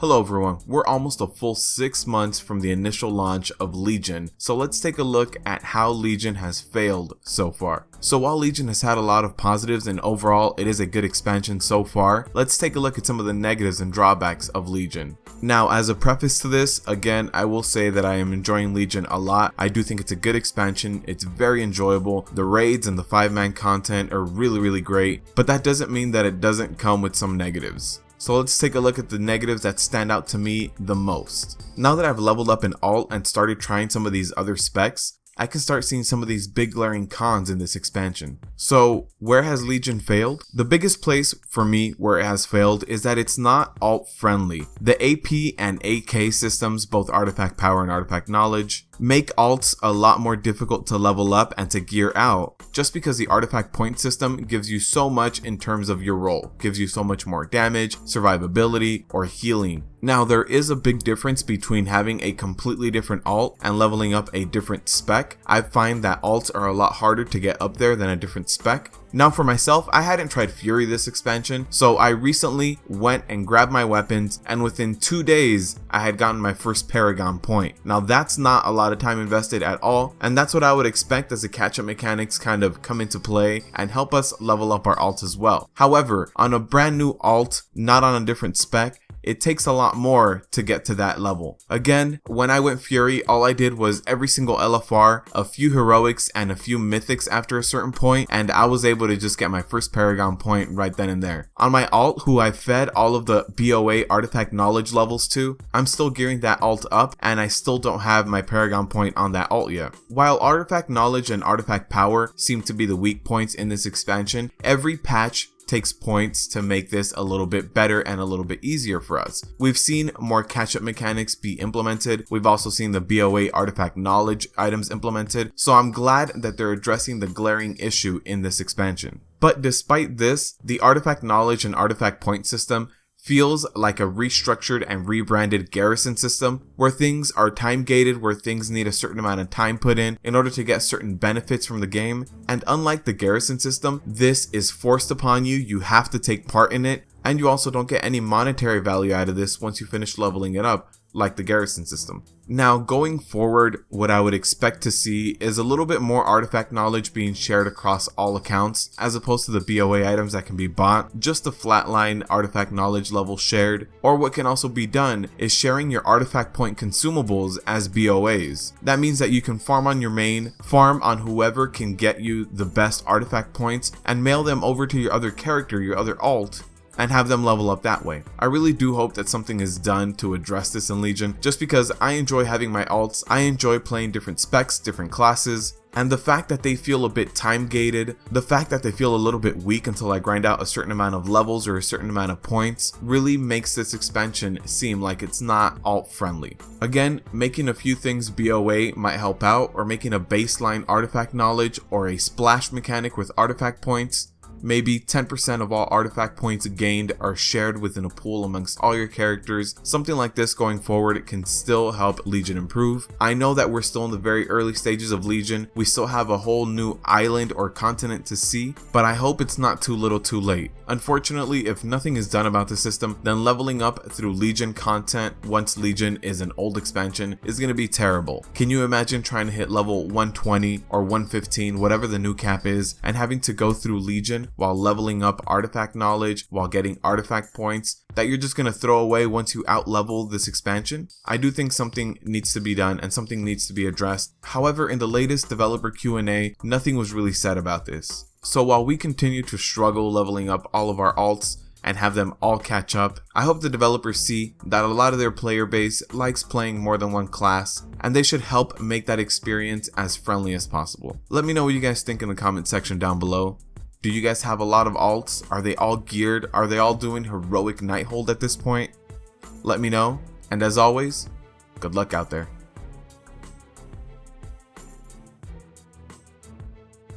Hello everyone, we're almost a full 6 months from the initial launch of Legion, so let's take a look at how Legion has failed so far. So while Legion has had a lot of positives and overall it is a good expansion so far, let's take a look at some of the negatives and drawbacks of Legion. Now, as a preface to this, again, I will say that I am enjoying Legion a lot. I do think it's a good expansion, it's very enjoyable, the raids and the 5-man content are really great, but that doesn't mean that it doesn't come with some negatives. So let's take a look at the negatives that stand out to me the most. Now that I've leveled up in alt and started trying some of these other specs, I can start seeing some of these big glaring cons in this expansion. So where has Legion failed? The biggest place for me where it has failed is that it's not alt friendly. The AP and AK systems, both artifact power and artifact knowledge, make alts a lot more difficult to level up and to gear out, just because the artifact point system gives you so much in terms of your role, gives you so much more damage, survivability, or healing. Now, there is a big difference between having a completely different alt and leveling up a different spec. I find that alts are a lot harder to get up there than a different spec. Now for myself, I hadn't tried Fury this expansion, so I recently went and grabbed my weapons, and within 2 days, I had gotten my first Paragon point. Now that's not a lot of time invested at all, and that's what I would expect as the catch-up mechanics kind of come into play and help us level up our alt as well. However, on a brand new alt, not on a different spec, it takes a lot more to get to that level. Again, when I went Fury, all I did was every single LFR, a few heroics, and a few mythics after a certain point, and I was able to just get my first Paragon point right then and there. On my alt, who I fed all of the BOA artifact knowledge levels to, I'm still gearing that alt up, and I still don't have my Paragon point on that alt yet. While artifact knowledge and artifact power seem to be the weak points in this expansion, every patch takes points to make this a little bit better and a little bit easier for us. We've seen more catch-up mechanics be implemented. We've also seen the BOA artifact knowledge items implemented. So I'm glad that they're addressing the glaring issue in this expansion. But despite this, the artifact knowledge and artifact point system feels like a restructured and rebranded garrison system where things are time gated, where things need a certain amount of time put in order to get certain benefits from the game. And unlike the garrison system, this is forced upon you. You have to take part in it, and you also don't get any monetary value out of this once you finish leveling it up, like the garrison system. Now, going forward, what I would expect to see is a little bit more artifact knowledge being shared across all accounts, as opposed to the BOA items that can be bought, just a flatline artifact knowledge level shared. Or what can also be done is sharing your artifact point consumables as BOAs. That means that you can farm on your main, farm on whoever can get you the best artifact points, and mail them over to your other character, your other alt, and have them level up that way. I really do hope that something is done to address this in Legion, just because I enjoy having my alts, I enjoy playing different specs, different classes, and the fact that they feel a bit time gated, the fact that they feel a little bit weak until I grind out a certain amount of levels or a certain amount of points really makes this expansion seem like it's not alt friendly. Again, making a few things BOA might help out, or making a baseline artifact knowledge or a splash mechanic with artifact points. Maybe 10% of all artifact points gained are shared within a pool amongst all your characters. Something like this going forward can still help Legion improve. I know that we're still in the very early stages of Legion. We still have a whole new island or continent to see, but I hope it's not too little too late. Unfortunately, if nothing is done about the system, then leveling up through Legion content once Legion is an old expansion is going to be terrible. Can you imagine trying to hit level 120 or 115, whatever the new cap is, and having to go through Legion while leveling up artifact knowledge, while getting artifact points that you're just going to throw away once you out-level this expansion? I do think something needs to be done and something needs to be addressed. However, in the latest developer Q&A, nothing was really said about this. So while we continue to struggle leveling up all of our alts and have them all catch up, I hope the developers see that a lot of their player base likes playing more than one class, and they should help make that experience as friendly as possible. Let me know what you guys think in the comment section down below. Do you guys have a lot of alts? Are they all geared? Are they all doing heroic Nighthold at this point? Let me know, and as always, good luck out there.